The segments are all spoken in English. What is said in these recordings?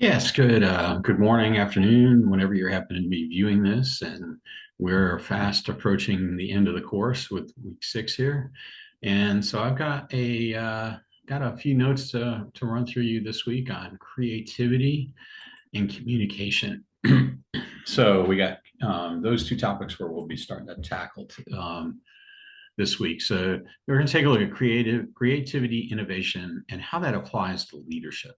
Yes, good morning, afternoon, whenever you're happening to be viewing this. And we're fast approaching the end of the course with week 6 here. And so I've got a few notes to run through you this week on creativity and communication. So we got those two topics where we'll be starting to tackle this week. So we're going to take a look at creativity, innovation, and how that applies to leadership.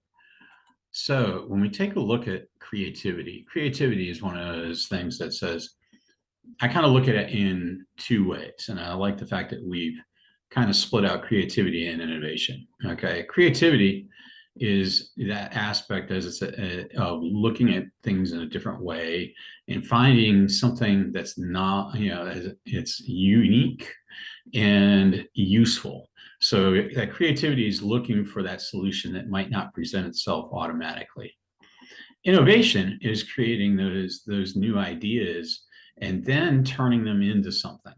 So when we take a look at creativity, creativity is one of those things that says, I kind of look at it in two ways. And I like the fact that we've kind of split out creativity and innovation. Okay. Creativity is that aspect as of looking at things in a different way and finding something that's not, it's unique and useful. So that creativity is looking for that solution that might not present itself automatically. Innovation is creating those new ideas and then turning them into something.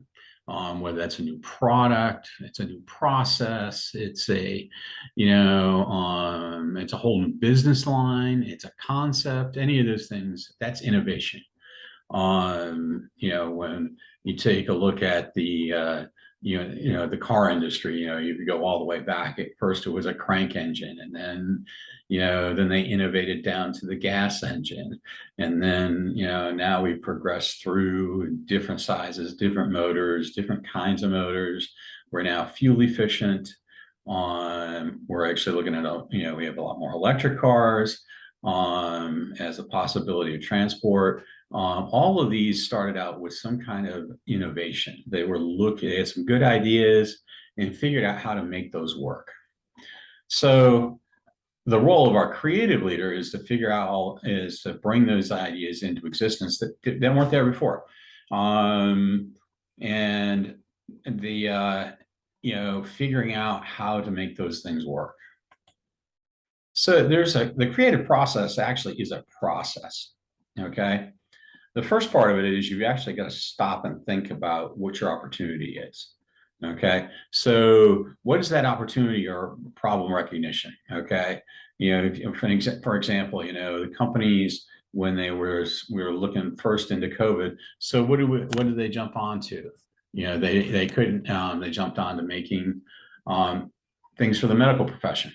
Whether that's a new product, it's a new process, it's a whole new business line, it's a concept, any of those things, that's innovation. When you take a look at the car industry, you go all the way back. At first, it was a crank engine, and then they innovated down to the gas engine, and then now we've progressed through different sizes, different motors, different kinds of motors. We're now fuel efficient. We're actually looking at we have a lot more electric cars as a possibility of transport. All of these started out with some kind of innovation. They had some good ideas and figured out how to make those work. So the role of our creative leader is to bring those ideas into existence that weren't there before. And figuring out how to make those things work. So the creative process actually is a process. Okay. The first part of it is you actually got to stop and think about what your opportunity is. Okay. So what is that opportunity or problem recognition? Okay. For example, the companies when we were looking first into COVID. So what did they jump onto? They couldn't, they jumped on to making things for the medical profession,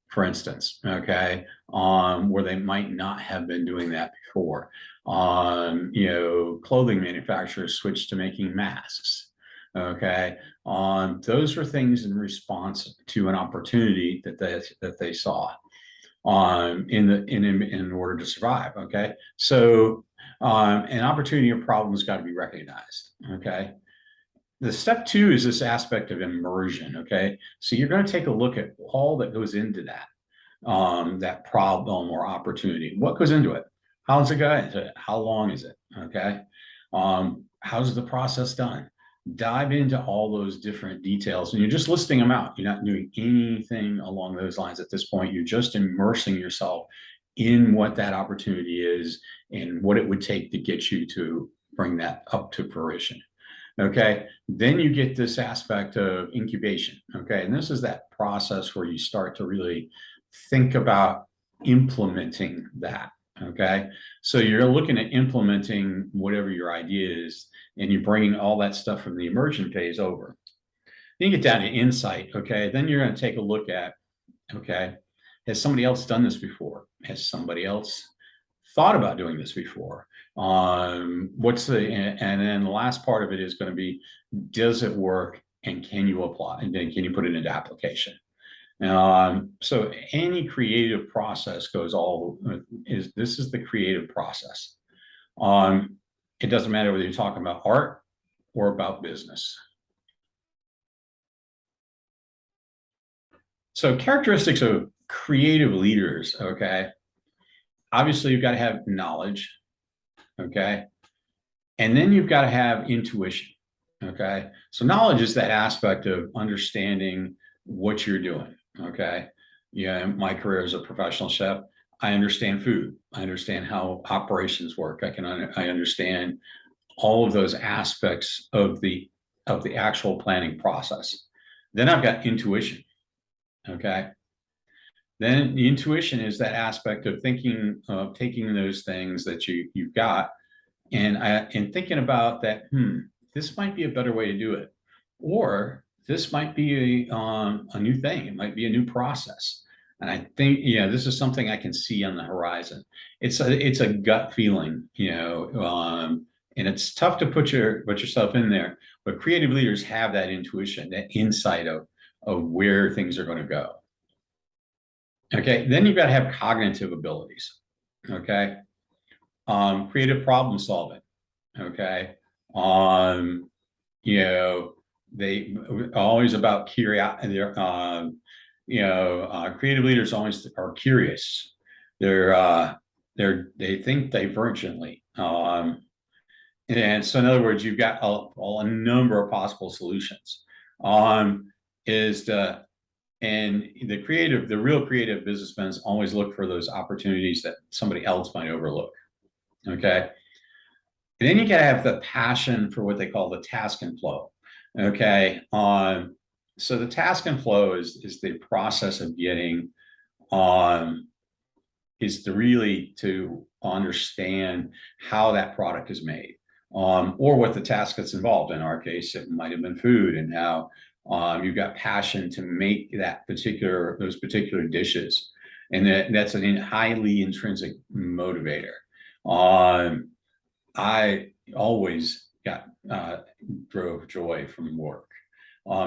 for instance, okay, where they might not have been doing that before. Clothing manufacturers switched to making masks. Okay, those were things in response to an opportunity that they saw in order to survive. Okay, so an opportunity or problem has got to be recognized. Okay, the step two is this aspect of immersion. Okay, so you're going to take a look at all that goes into that problem or opportunity. What goes into it? How's it going? How long is it? Okay. How's the process done? Dive into all those different details, and you're just listing them out. You're not doing anything along those lines at this point. You're just immersing yourself in what that opportunity is and what it would take to get you to bring that up to fruition. Okay. Then you get this aspect of incubation. Okay. And this is that process where you start to really think about implementing that. Okay. So you're looking at implementing whatever your idea is, and you're bringing all that stuff from the immersion phase over. Then you get down to insight. Okay. Then you're going to take a look at, okay, has somebody else done this before? Has somebody else thought about doing this before? And then the last part of it is going to be, does it work and can you apply? And then can you put it into application? So any creative process this is the creative process. It doesn't matter whether you're talking about art or about business. So characteristics of creative leaders, okay? Obviously, you've got to have knowledge, okay? And then you've got to have intuition, okay? So knowledge is that aspect of understanding what you're doing, okay? Yeah, my career as a professional chef, I understand food. I understand how operations work. I understand all of those aspects of the actual planning process. Then I've got intuition, okay? Then the intuition is that aspect of thinking, of taking those things that you've got and thinking about that, this might be a better way to do it, or this might be a new thing. It might be a new process. And I think, this is something I can see on the horizon. It's a gut feeling, and it's tough to put yourself in there, but creative leaders have that intuition, that insight of where things are going to go. Okay, then you've got to have cognitive abilities. Okay, creative problem solving. Okay, they always about curiosity. Creative leaders always are curious. They think divergently. And so, in other words, you've got a number of possible solutions. Is the And the real creative businessmen always look for those opportunities that somebody else might overlook. Okay. And then you got to have the passion for what they call the task and flow. Okay. So the task and flow is the process of getting is to really to understand how that product is made, or what the task that's involved. In our case, it might have been food, and how you've got passion to make those particular dishes, and that's a highly intrinsic motivator. I always drove joy from work,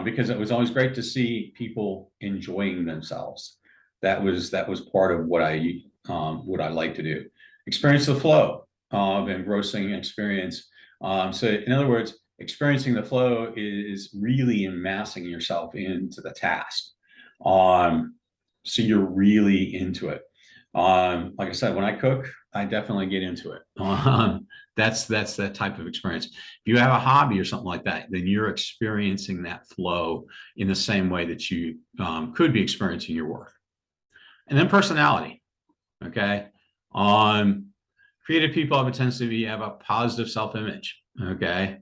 because it was always great to see people enjoying themselves. That was part of what I like to do. Experience the flow of engrossing experience. So in other words, experiencing the flow is really amassing yourself into the task. So you're really into it. Like I said, when I cook, I definitely get into it. That's that type of experience. If you have a hobby or something like that, then you're experiencing that flow in the same way that you could be experiencing your work. And then personality. Okay. Creative people have a tendency to have a positive self-image. Okay.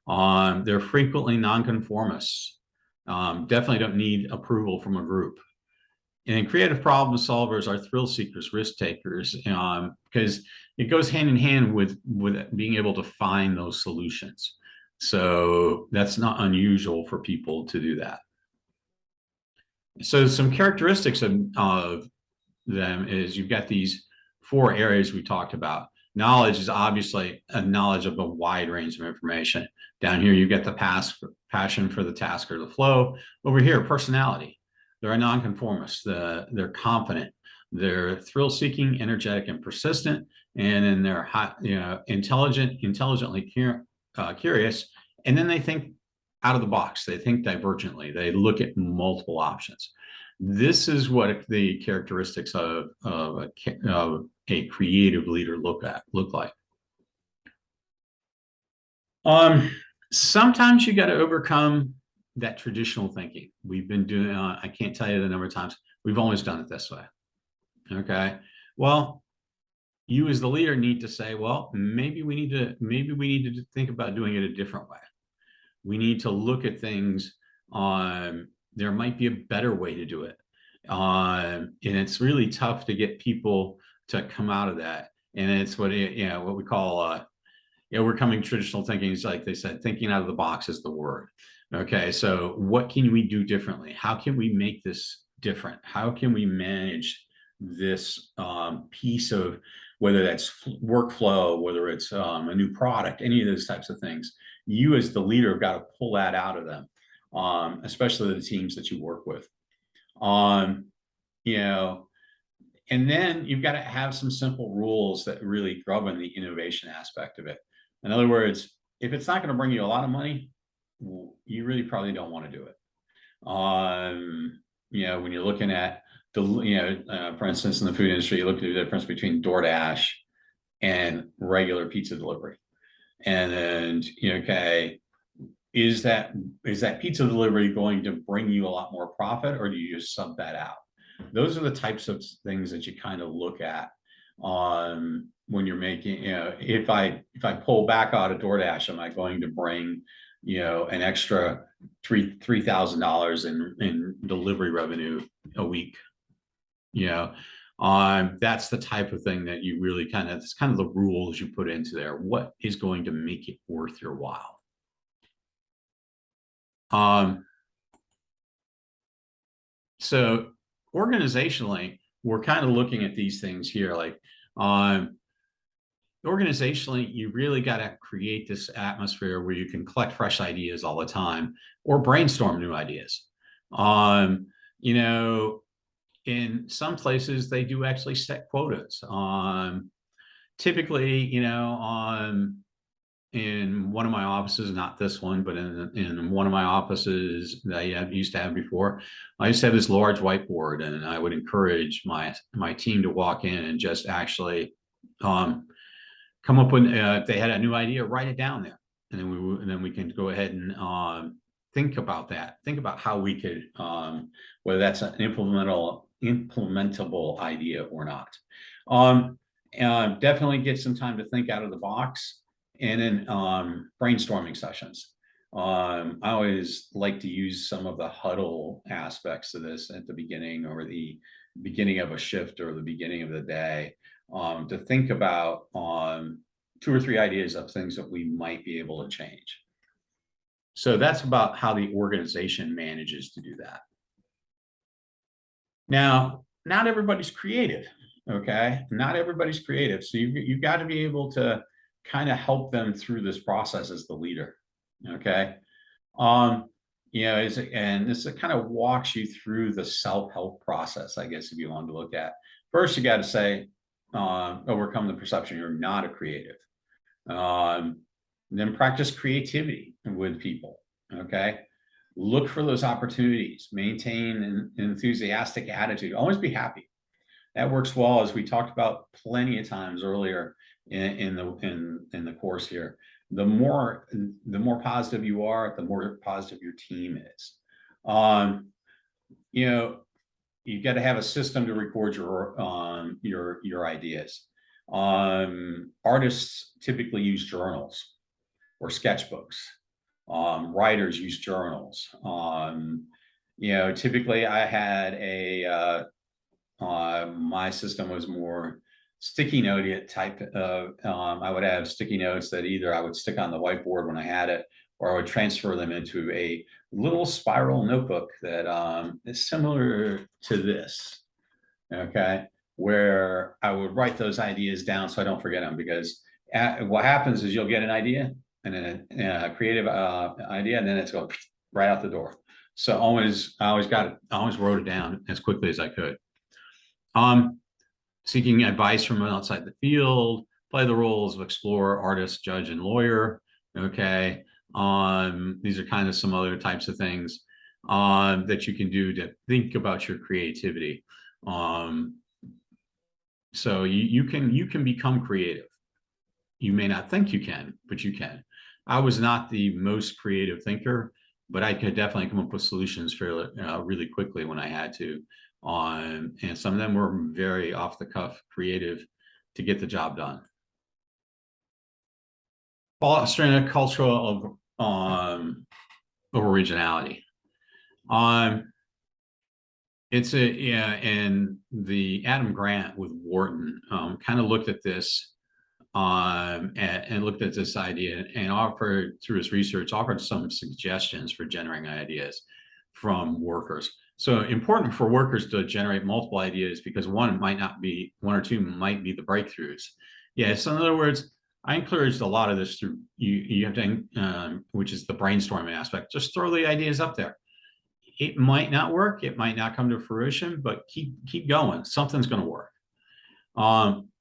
They're frequently nonconformists. Definitely don't need approval from a group. And creative problem solvers are thrill seekers, risk takers, because it goes hand in hand with being able to find those solutions. So that's not unusual for people to do that. So some characteristics of them is you've got these 4 areas we talked about. Knowledge is obviously a knowledge of a wide range of information. Down here, you've got the passion for the task or the flow. Over here, personality. They're a nonconformist. They're confident. They're thrill-seeking, energetic, and persistent. And then they're intelligently curious. And then they think out of the box. They think divergently. They look at multiple options. This is what the characteristics of a creative leader look like. Sometimes you got to overcome that traditional thinking. We've been doing, I can't tell you the number of times we've always done it this way. Okay. Well, you as the leader need to say, well, maybe we need to think about doing it a different way. We need to look at things on, there might be a better way to do it. And it's really tough to get people to come out of that. And it's what we call overcoming traditional thinking. Is like they said, thinking out of the box is the word. Okay, so what can we do differently? How can we make this different? How can we manage this piece of, whether that's workflow, whether it's a new product, any of those types of things? You as the leader have got to pull that out of them, especially the teams that you work with. And then you've got to have some simple rules that really govern the innovation aspect of it. In other words, if it's not going to bring you a lot of money, you really probably don't want to do it. When you're looking at for instance, in the food industry, you look at the difference between DoorDash and regular pizza delivery. And then, okay, is that pizza delivery going to bring you a lot more profit, or do you just sub that out? Those are the types of things that you kind of look at when you're making, if I pull back out of DoorDash, am I going to bring, an extra $3,000 in delivery revenue a week? you know. That's the type of thing that you really it's kind of the rules you put into there. What is going to make it worth your while? So organizationally, we're kind of looking at these things here, like organizationally, you really got to create this atmosphere where you can collect fresh ideas all the time or brainstorm new ideas. You know, in some places they do actually set quotas. Typically, you know, in one of my offices, not this one, but in one of my offices that I used to have before, I used to have this large whiteboard, and I would encourage my team to walk in and just actually come up with, if they had a new idea, write it down there, and then we can go ahead and think about that. Think about how we could, whether that's an implementable idea or not. Definitely get some time to think out of the box, and then brainstorming sessions. I always like to use some of the huddle aspects of this at the beginning, or the beginning of a shift, or the beginning of the day, to think about 2 or 3 ideas of things that we might be able to change. So that's about how the organization manages to do that. Now, not everybody's creative, okay? Not everybody's creative. So you've got to be able to kind of help them through this process as the leader, okay? You know, and this kind of walks you through the self-help process, I guess, if you wanted to look at. First, you got to say, overcome the perception you're not a creative. Then practice creativity with people, okay? Look for those opportunities, maintain an enthusiastic attitude, always be happy. That works well, as we talked about plenty of times earlier in the course here. The more positive you are, the more positive your team is. You know, you've got to have a system to record your ideas. Artists typically use journals or sketchbooks. Writers use journals. You know, typically I had my system was more sticky note type of, I would have sticky notes that either I would stick on the whiteboard when I had it, or I would transfer them into a little spiral notebook that is similar to this, okay, where I would write those ideas down so I don't forget them. Because what happens is you'll get an idea, and then a creative idea, and then it's going right out the door. So I always wrote it down as quickly as I could. Seeking advice from outside the field, play the roles of explorer, artist, judge, and lawyer. Okay. These are kind of some other types of things that you can do to think about your creativity. So you can become creative. You may not think you can, but you can. I was not the most creative thinker, but I could definitely come up with solutions fairly really quickly when I had to. And some of them were very off the cuff creative to get the job done. Fostering a culture of originality. It's and the Adam Grant with Wharton kind of looked at this and looked at this idea, and offered, through his research, offered some suggestions for generating ideas from workers. So important for workers to generate multiple ideas, because one or two might be the breakthroughs. Yeah. So in other words, I encouraged a lot of this through you have to, which is the brainstorming aspect. Just throw the ideas up there. It might not work. It might not come to fruition, but keep going. Something's going to work.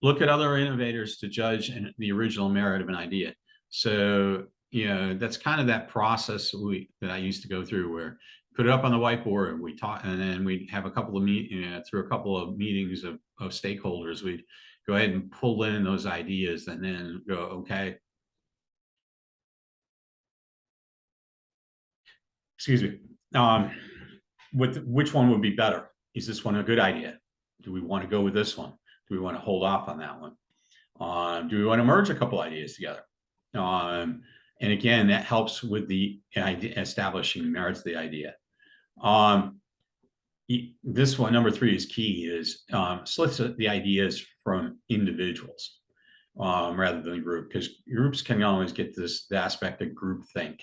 Look at other innovators to judge the original merit of an idea. So, you know, that's kind of that process that I used to go through, where put it up on the whiteboard and we talk, and then we'd have a couple of through a couple of meetings of stakeholders, we'd go ahead and pull in those ideas and then go, okay, excuse me, which one would be better? Is this one a good idea? Do we want to go with this one? Do we want to hold off on that one? Do we want to merge a couple ideas together? And again, that helps with the idea, establishing merits of the idea. this one, number 3 is key, is solicit the ideas from individuals rather than group, because groups can always get the aspect of group think,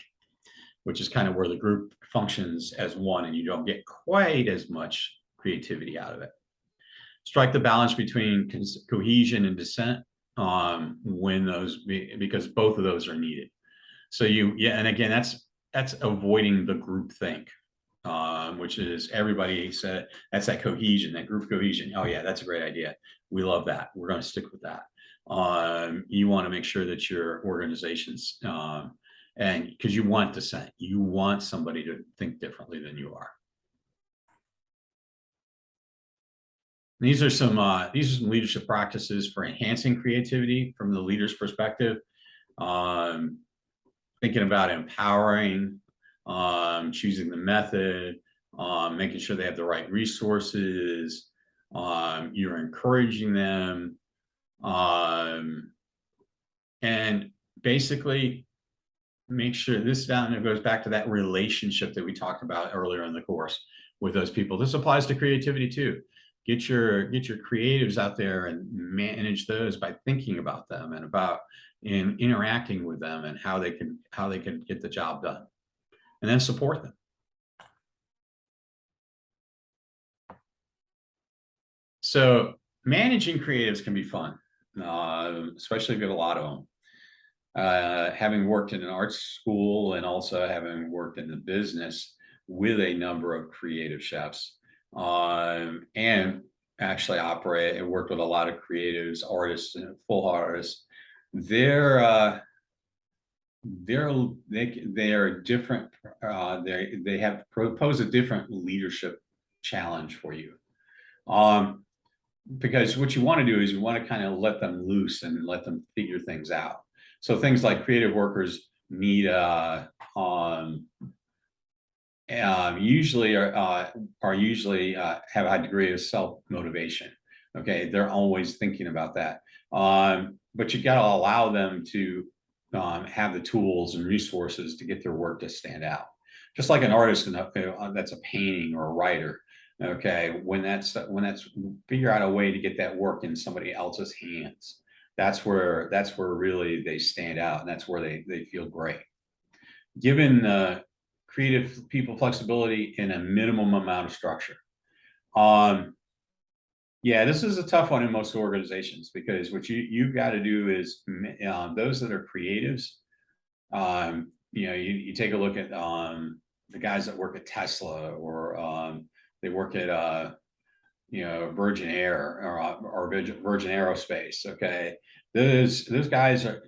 which is kind of where the group functions as one and you don't get quite as much creativity out of it. Strike the balance between cohesion and dissent when those, because both of those are needed. So and again, that's avoiding the group think, which is everybody said that's that cohesion, that group cohesion. Oh yeah, that's a great idea. We love that. We're going to stick with that. You want to make sure that your organizations, and because you want dissent, you want somebody to think differently than you are. These are some leadership practices for enhancing creativity from the leader's perspective. Thinking about empowering, choosing the method, making sure they have the right resources, you're encouraging them, and basically make sure this down, it goes back to that relationship that we talked about earlier in the course with those people. This applies to creativity too. Get your creatives out there and manage those by thinking about them and in interacting with them and how they can get the job done, and then support them. So managing creatives can be fun, especially if you have a lot of them. Having worked in an arts school and also having worked in the business with a number of creative chefs, and actually operate and worked with a lot of creatives, artists, and full artists, they are different. They have proposed a different leadership challenge for you. Because what you want to do is you want to kind of let them loose and let them figure things out. So things like creative workers need usually have a high degree of self-motivation. Okay, they're always thinking about that. But you got to allow them to have the tools and resources to get their work to stand out. Just like an artist that's a painting or a writer. Okay, when that's figure out a way to get that work in somebody else's hands. That's where really they stand out, and that's where they feel great. Given creative people flexibility in a minimum amount of structure. Yeah, this is a tough one in most organizations, because what you've got to do is those that are creatives, you take a look at the guys that work at Tesla, or they work at Virgin Air or Virgin Aerospace. Okay, those guys are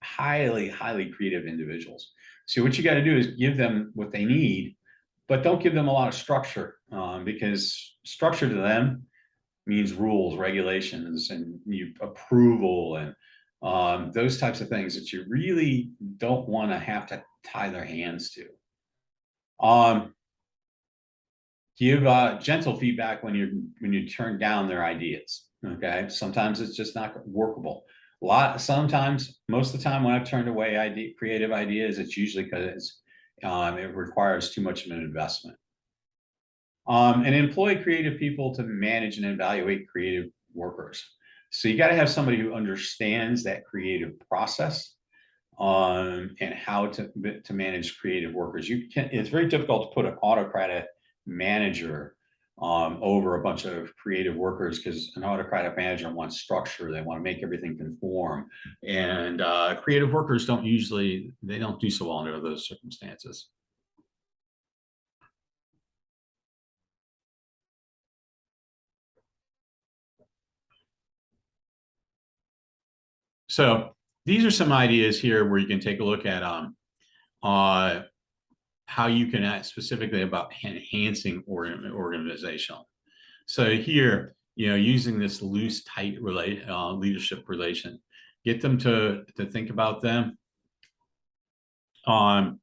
highly creative individuals. So what you got to do is give them what they need, but don't give them a lot of structure, because structure to them means rules, regulations, and approval, and those types of things that you really don't want to have to tie their hands to. Give gentle feedback when you turn down their ideas. Okay, sometimes it's just not workable. Sometimes, most of the time, when I've turned away creative ideas, it's usually because it requires too much of an investment. And employ creative people to manage and evaluate creative workers. So you got to have somebody who understands that creative process, and how to manage creative workers. It's very difficult to put an autocratic manager over a bunch of creative workers, because an autocratic manager wants structure. They want to make everything conform, and creative workers don't do so well under those circumstances. So these are some ideas here where you can take a look at how you can act specifically about enhancing organizational. So here, using this loose, tight leadership relation, get them to think about them, and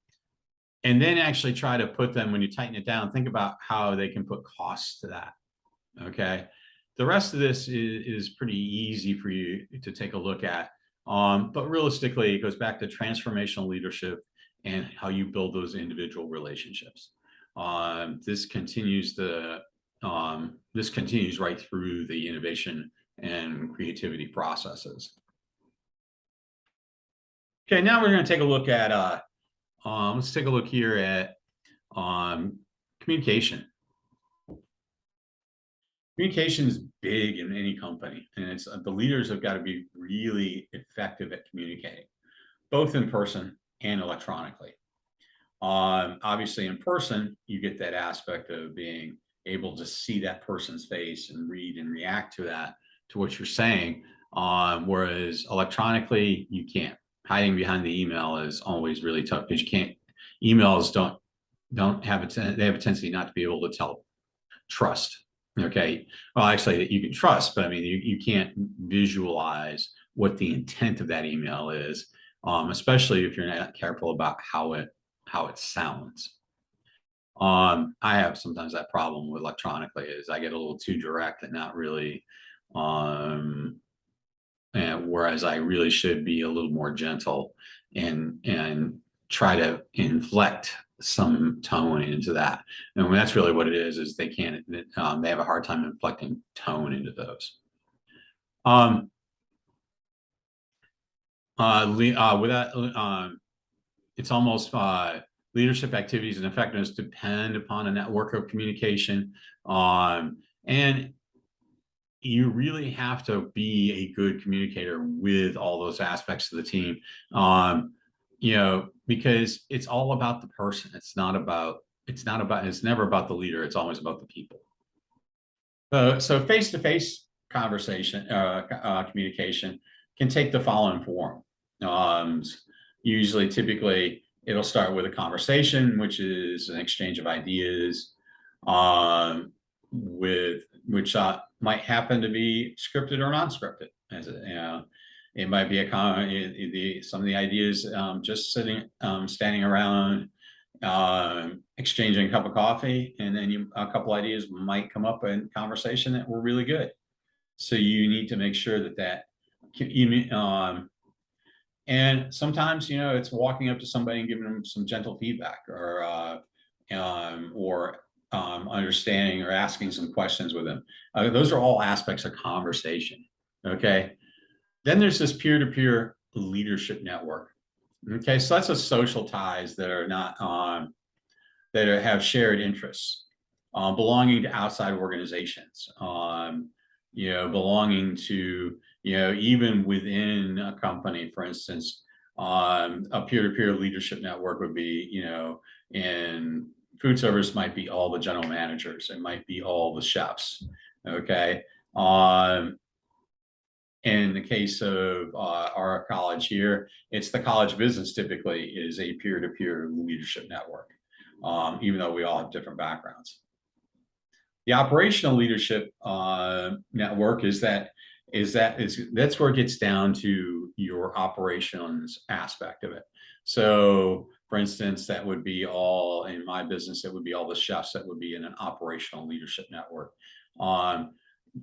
then actually try to put them, when you tighten it down, think about how they can put costs to that. Okay, the rest of this is pretty easy for you to take a look at, but realistically, it goes back to transformational leadership and how you build those individual relationships. this continues right through the innovation and creativity processes. Okay, now we're going to take a look at let's take a look here at communication. Communication is big in any company, and it's the leaders have got to be really effective at communicating, both in person and electronically. Obviously, in person, you get that aspect of being able to see that person's face and read and react to that, to what you're saying. Whereas electronically, you can't. Hiding behind the email is always really tough because you can't. Emails don't have they have a tendency not to be able to tell trust. Okay, well, actually, that you can trust, but I mean, you can't visualize what the intent of that email is, especially if you're not careful about how it sounds. I have sometimes that problem with electronically is I get a little too direct and not really, and whereas I really should be a little more gentle and try to inflect some tone into that. And that's really what it is they can't, they have a hard time inflecting tone into those. With that, it's almost leadership activities and effectiveness depend upon a network of communication. And you really have to be a good communicator with all those aspects of the team. You know, because it's all about the person. It's never about the leader. It's always about the people. So face-to-face conversation, communication can take the following form. Typically, it'll start with a conversation, which is an exchange of ideas, which might happen to be scripted or non-scripted. It might be some of the ideas just standing around, exchanging a cup of coffee, and then a couple ideas might come up in conversation that were really good. So you need to make sure that and sometimes, it's walking up to somebody and giving them some gentle feedback, or understanding or asking some questions with them. Those are all aspects of conversation. Okay. Then there's this peer-to-peer leadership network. Okay, so that's a social ties that are not have shared interests, belonging to outside organizations, belonging to, even within a company, for instance, a peer-to-peer leadership network would be, in food service might be all the general managers, it might be all the chefs. Okay. In the case of our college here, it's the college business typically is a peer-to-peer leadership network, even though we all have different backgrounds. The operational leadership network that's where it gets down to your operations aspect of it. So, for instance, that would be all in my business. It would be all the chefs that would be in an operational leadership network.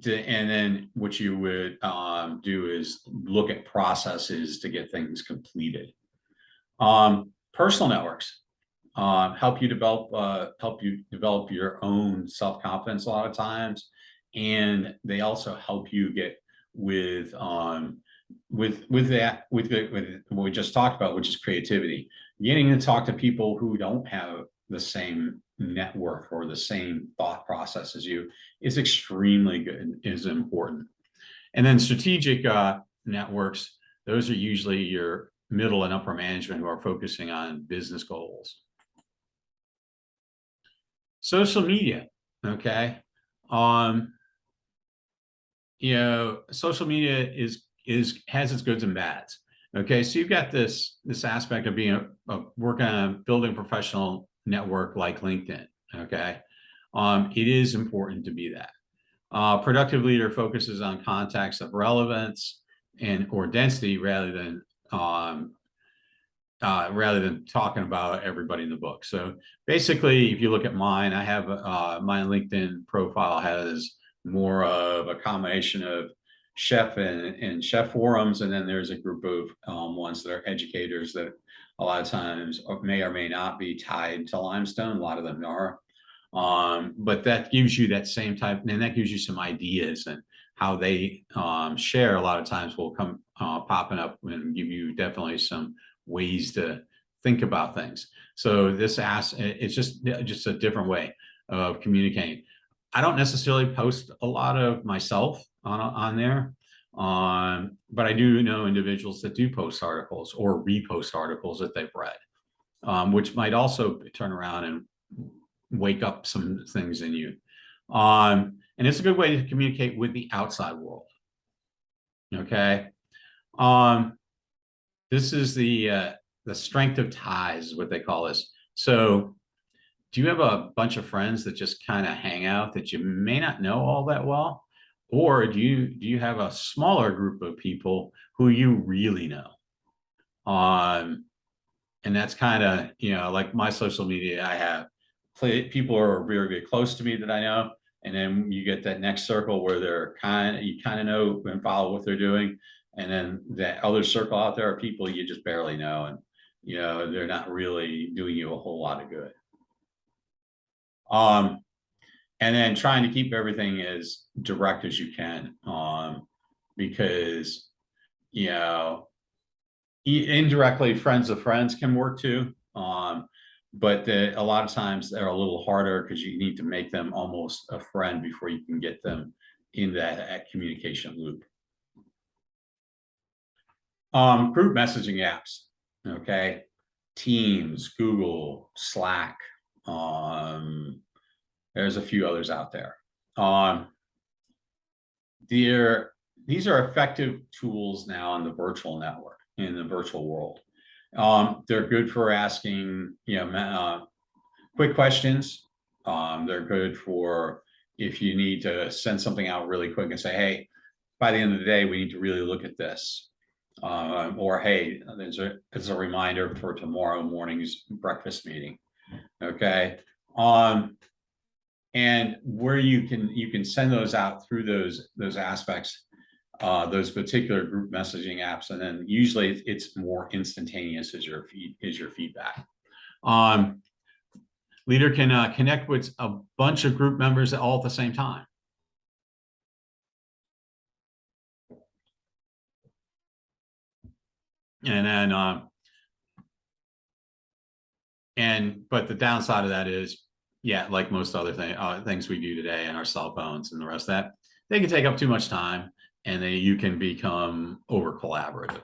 And then what you would do is look at processes to get things completed. Personal networks help you develop your own self-confidence a lot of times, and they also help you get with what we just talked about, which is creativity. Getting to talk to people who don't have the same network or the same thought process as you is extremely good, is important. And then strategic networks, those are usually your middle and upper management who are focusing on business goals. Social media, okay. Social media has its goods and bads. Okay, so you've got this aspect of working on building a professional network like LinkedIn. Okay, it is important to be that. Productive leader focuses on contacts of relevance or density rather than talking about everybody in the book. So basically, if you look at mine, I have my LinkedIn profile has more of a combination of chef and chef forums, and then there's a group of ones that are educators that a lot of times may or may not be tied to Limestone. A lot of them are, But that gives you that same type, and that gives you some ideas, and how they share a lot of times will come popping up and give you definitely some ways to think about things. So this it's just a different way of communicating. I don't necessarily post a lot of myself on there, but I do know individuals that do post articles or repost articles that they've read, which might also turn around and wake up some things in you. And it's a good way to communicate with the outside world. Okay. This is the strength of ties, is what they call this. So do you have a bunch of friends that just kind of hang out that you may not know all that well? Or do you have a smaller group of people who you really know? And that's kind of, like my social media, I have people are very, very close to me that I know. And then you get that next circle where you kind of know and follow what they're doing. And then that other circle out there are people you just barely know. And, they're not really doing you a whole lot of good. And then trying to keep everything as direct as you can, because, indirectly friends of friends can work too. But a lot of times they're a little harder because you need to make them almost a friend before you can get them in that communication loop. Group messaging apps, okay? Teams, Google, Slack. There's a few others out there. These are effective tools now in the virtual network, in the virtual world. They're good for asking, quick questions. They're good for if you need to send something out really quick and say, hey, by the end of the day, we need to really look at this. Or, hey, there's a reminder for tomorrow morning's breakfast meeting. Okay. And where you can send those out through those aspects, those particular group messaging apps, and then usually it's more instantaneous as your feedback. Leader can connect with a bunch of group members all at the same time. And then, but the downside of that is, yeah, like most other things we do today on our cell phones and the rest of that, they can take up too much time, and you can become over collaborative.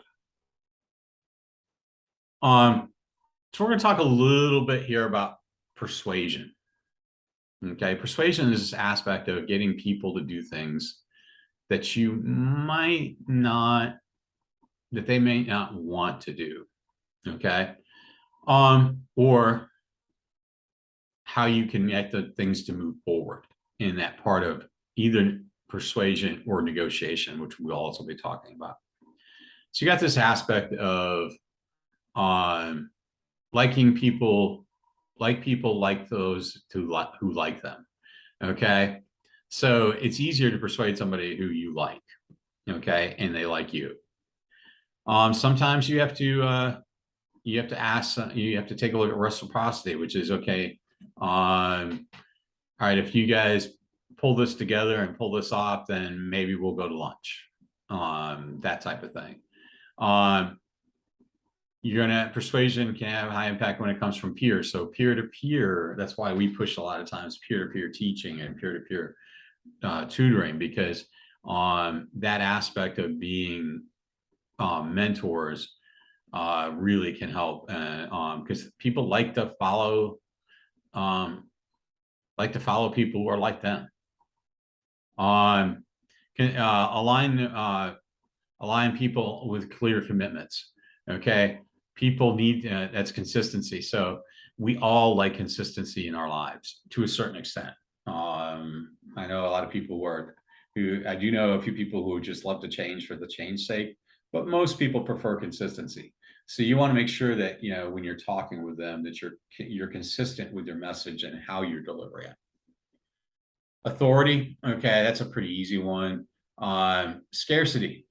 So we're going to talk a little bit here about persuasion. Okay, persuasion is this aspect of getting people to do things that they may not want to do. Okay, or how you can get the things to move forward in that part of either persuasion or negotiation, which we'll also be talking about. So you got this aspect of liking people, like those who like them. Okay, so it's easier to persuade somebody who you like, okay, and they like you. Sometimes you have to ask, you have to take a look at reciprocity, which is, okay, all right, if you guys pull this together and pull this off, then maybe we'll go to lunch. That type of thing. Persuasion can have high impact when it comes from peers. So peer-to-peer, that's why we push a lot of times peer-to-peer teaching and peer-to-peer tutoring, because that aspect of being mentors really can help, because people like to follow people who are like them. Can align people with clear commitments. Okay, people need that's consistency. So we all like consistency in our lives to a certain extent. I know a lot of people I do know a few people who just love to change for the change sake, but most people prefer consistency. So you want to make sure that, when you're talking with them, that you're consistent with your message and how you're delivering it. Authority, okay, that's a pretty easy one. Scarcity.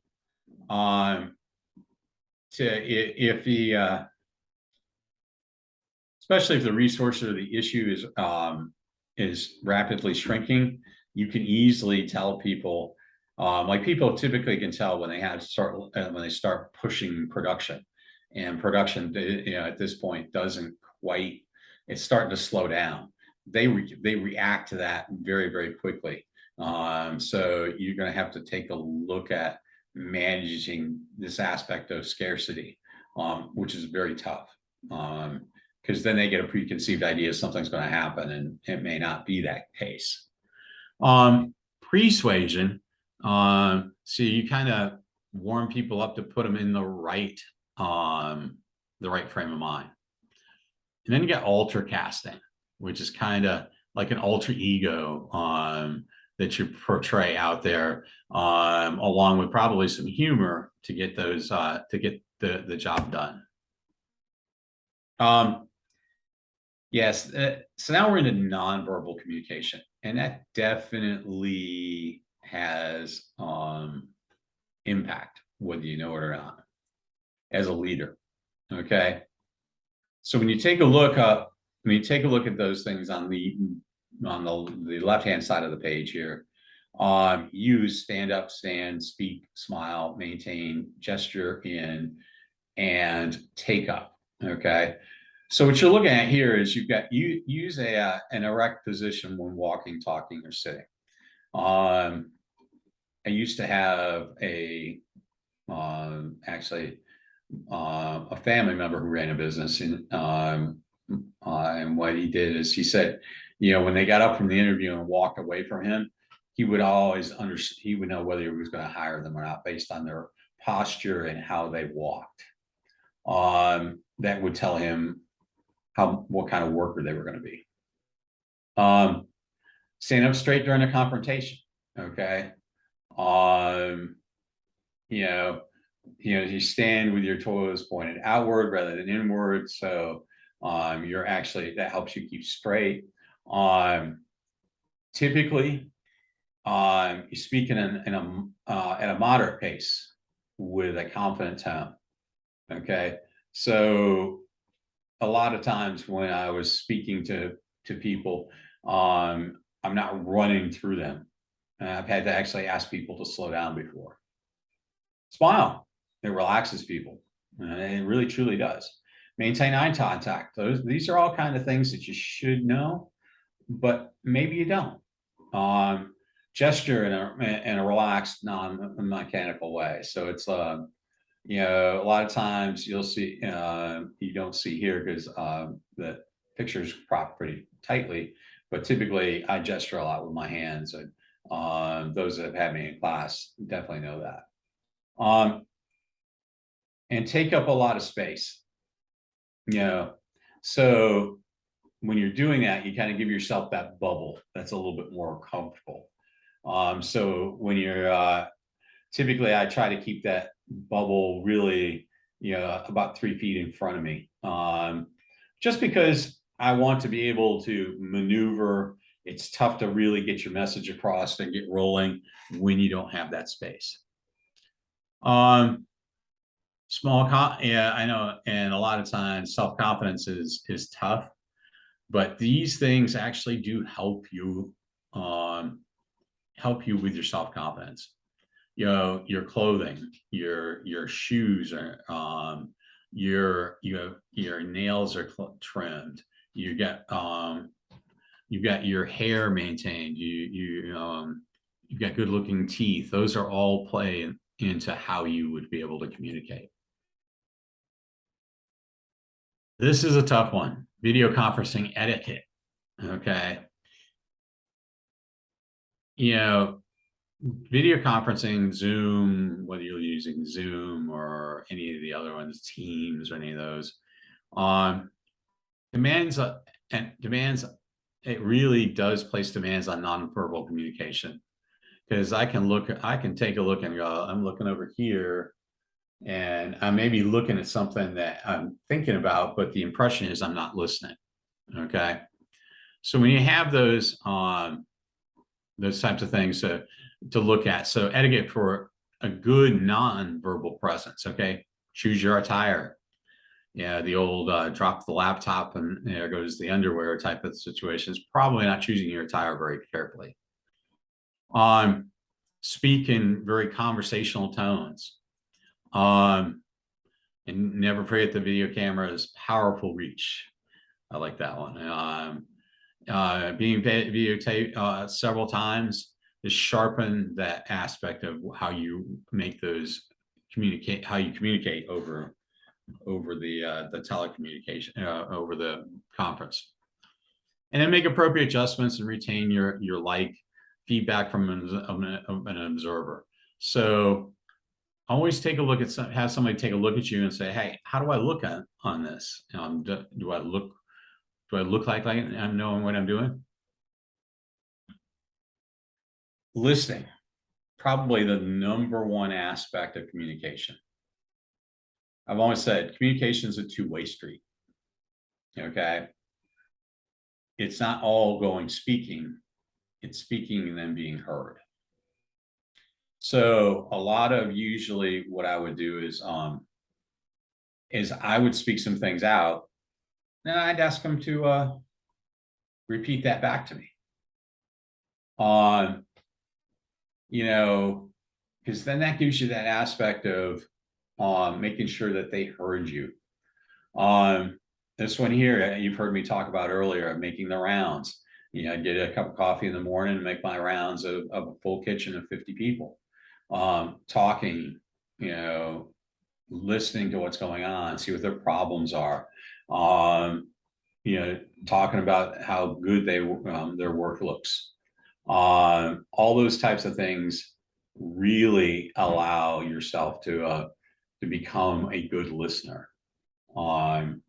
Especially if the resource or the issue is rapidly shrinking, you can easily tell people, like people typically can tell when they start pushing production, and production, at this point doesn't quite, it's starting to slow down. They react to that very, very quickly. So you're going to have to take a look at managing this aspect of scarcity, which is very tough. Because then they get a preconceived idea something's going to happen, and it may not be that case. Persuasion, so you kind of warm people up to put them in the right frame of mind. And then you get alter casting, which is kind of like an alter ego that you portray out there, along with probably some humor to get those to get the job done. Yes, so now we're into nonverbal communication, and that definitely has impact, whether you know it or not, as a leader. Okay, so when you take a look at those things on the left-hand side of the page here, use stand up, stand, speak, smile, maintain, gesture in, and take up. Okay. So what you're looking at here is you use an erect position when walking, talking, or sitting. I used to have a family member who ran a business, and what he did is he said, when they got up from the interview and walked away from him, he would know whether he was going to hire them or not based on their posture and how they walked. That would tell him what kind of worker they were going to be. Stand up straight during a confrontation. Okay. You stand with your toes pointed outward rather than inward. So that helps you keep straight. Typically, you speak at a moderate pace with a confident tone. Okay. So a lot of times when I was speaking to people, I'm not running through them. I've had to actually ask people to slow down before. Smile. It relaxes people. It really, truly does. Maintain eye contact. These are all kind of things that you should know, but maybe you don't. Gesture in a relaxed, non-mechanical way. So it's a lot of times you'll see, you don't see here because the picture's cropped pretty tightly, but typically I gesture a lot with my hands, and those that have had me in class definitely know that. And take up a lot of space. So when you're doing that, you kind of give yourself that bubble that's a little bit more comfortable. So when you're typically, I try to keep that bubble really, about 3 feet in front of me, just because I want to be able to maneuver. It's tough to really get your message across and get rolling when you don't have that space. Yeah, I know, and a lot of times self-confidence is tough, but these things actually do help you with your self-confidence. Your clothing, your shoes are your nails are trimmed. You got your hair maintained. You've got good looking teeth. Those are all play into how you would be able to communicate. This is a tough one. Video conferencing etiquette. Okay. Video conferencing, Zoom, whether you're using Zoom or any of the other ones, Teams or any of those, it really does place demands on nonverbal communication. Because I can take a look and go, I'm looking over here, and I may be looking at something that I'm thinking about, but the impression is I'm not listening. Okay. So when you have those types of things to look at, so etiquette for a good non-verbal presence. Okay. Choose your attire. Yeah, the old drop the laptop and there goes the underwear type of situation is probably not choosing your attire very carefully. Um, Speak in very conversational tones. Um, and never forget the video camera's powerful reach. I like that one. Being videotaped several times to sharpen that aspect of how you make those communicate, how you communicate over the telecommunication over the conference, and then make appropriate adjustments and retain your like feedback from an observer. So always take a look at have somebody take a look at you and say, hey, how do I look on this? Do I look like I'm knowing what I'm doing? Listening, probably the number one aspect of communication. I've always said communication is a two-way street. Okay. It's not all going speaking, it's speaking and then being heard. So a lot of usually what I would do is I would speak some things out, and I'd ask them to repeat that back to me. On you know, because then that gives you that aspect of making sure that they heard you. This one here, you've heard me talk about earlier, of making the rounds. I get a cup of coffee in the morning and make my rounds of a full kitchen of 50 people, talking, listening to what's going on, see what their problems are, talking about how good their work looks. All those types of things really allow yourself to become a good listener. And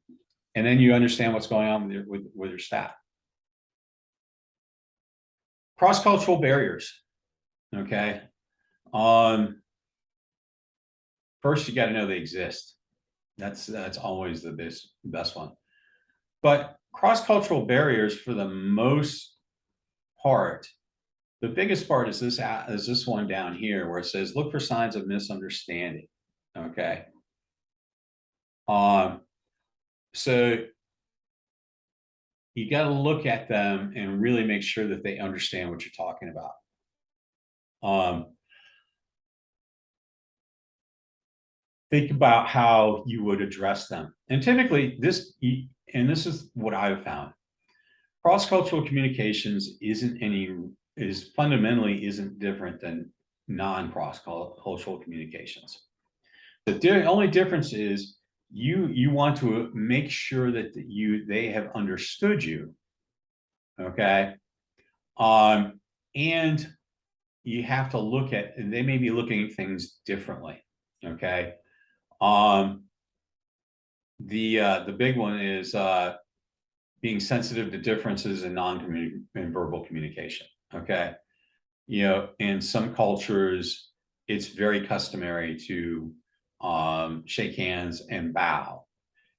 then you understand what's going on with your staff. Cross-cultural barriers. Okay. First, you got to know they exist. That's always the best one. But cross-cultural barriers, for the most part, the biggest part is this one down here where it says, look for signs of misunderstanding. Okay. So you got to look at them and really make sure that they understand what you're talking about. Think about how you would address them. And typically this is what I've found. Cross-cultural communications fundamentally isn't different than non-cross-cultural communications. The only difference is you want to make sure that they have understood you. Okay. And you have to look at, and they may be looking at things differently. Okay. The big one is being sensitive to differences in non-verbal communication. Okay. In some cultures, it's very customary to shake hands and bow.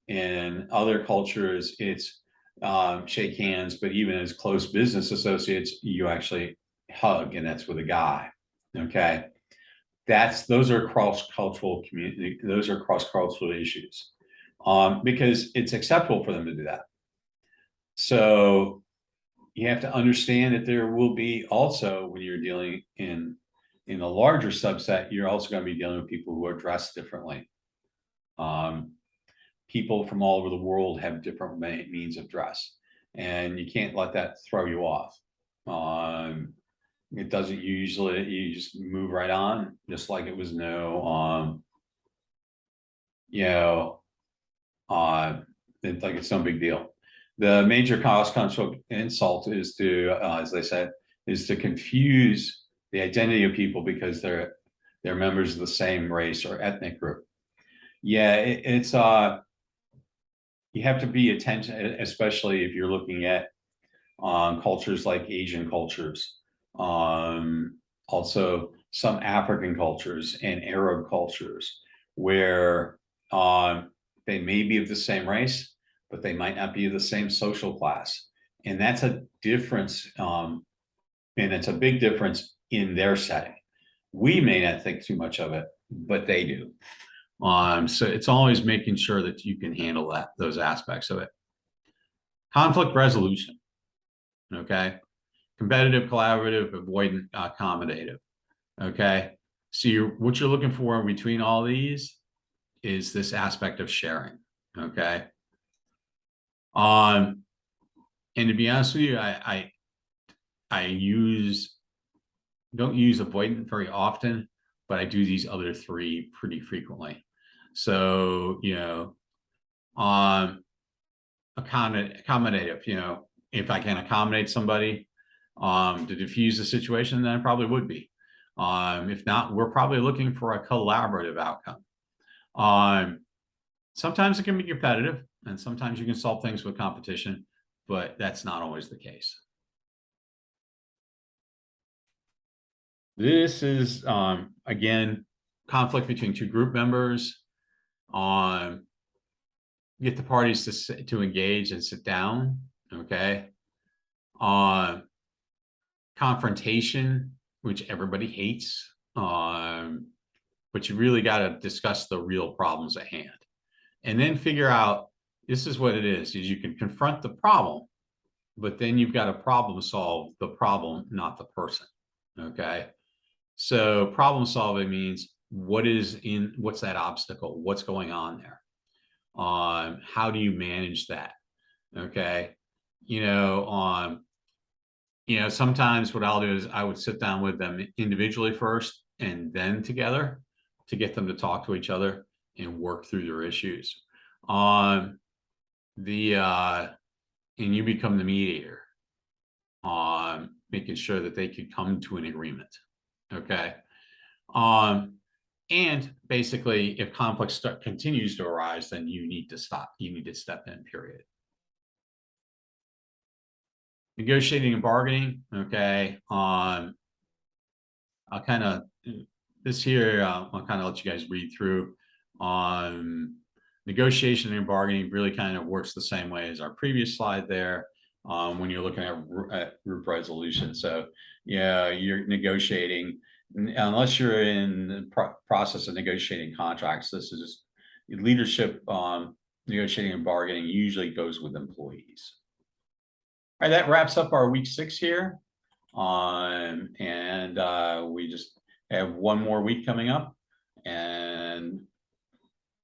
In other cultures, it's shake hands, but even as close business associates, you actually hug, and that's with a guy. Okay. Those are cross-cultural issues, because it's acceptable for them to do that. So you have to understand that there will be also, when you're dealing in a larger subset, you're also going to be dealing with people who are dressed differently. People from all over the world have different means of dress, and you can't let that throw you off. It doesn't usually, you just move right on, just like it was like it's no big deal. The major cross-cultural insult is as they said, is to confuse the identity of people because they're members of the same race or ethnic group. Yeah, it's you have to be attention, especially if you're looking at cultures like Asian cultures, also some African cultures and Arab cultures, where they may be of the same race, but they might not be of the same social class. And that's a difference, and it's a big difference in their setting. We may not think too much of it, but they do. So it's always making sure that you can handle those aspects of it. Conflict resolution. Okay. Competitive, collaborative, avoidant, accommodative. Okay. So what you're looking for in between all these is this aspect of sharing. Okay. And to be honest with you, I don't use avoidant very often, but I do these other three pretty frequently. So, accommodative, if I can accommodate somebody to diffuse the situation, then I probably would be. If not, we're probably looking for a collaborative outcome. Sometimes it can be competitive, and sometimes you can solve things with competition, but that's not always the case. This is, again, conflict between two group members. Get the parties to engage and sit down. Okay. Confrontation, which everybody hates. But you really got to discuss the real problems at hand, and then figure out this is what it is you can confront the problem, but then you've got to problem solve the problem, not the person. Okay. So problem solving means what's that obstacle? What's going on there? How do you manage that? Okay. Sometimes what I'll do is I would sit down with them individually first and then together to get them to talk to each other and work through their issues. And you become the mediator on making sure that they could come to an agreement. Okay. And basically, if conflict continues to arise, then you need to stop. You need to step in, period. Negotiating and bargaining. Okay. I'll kind of this here. I'll kind of let you guys read through. Negotiation and bargaining really kind of works the same way as our previous slide there. When you're looking at group resolution, so yeah, you're negotiating. Unless you're in the process of negotiating contracts, this is leadership. Negotiating and bargaining usually goes with employees. All right, that wraps up our week 6 here. And we just have one more week coming up, and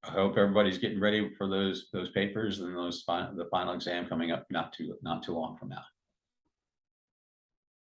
I hope everybody's getting ready for those papers and the final exam coming up not too long from now.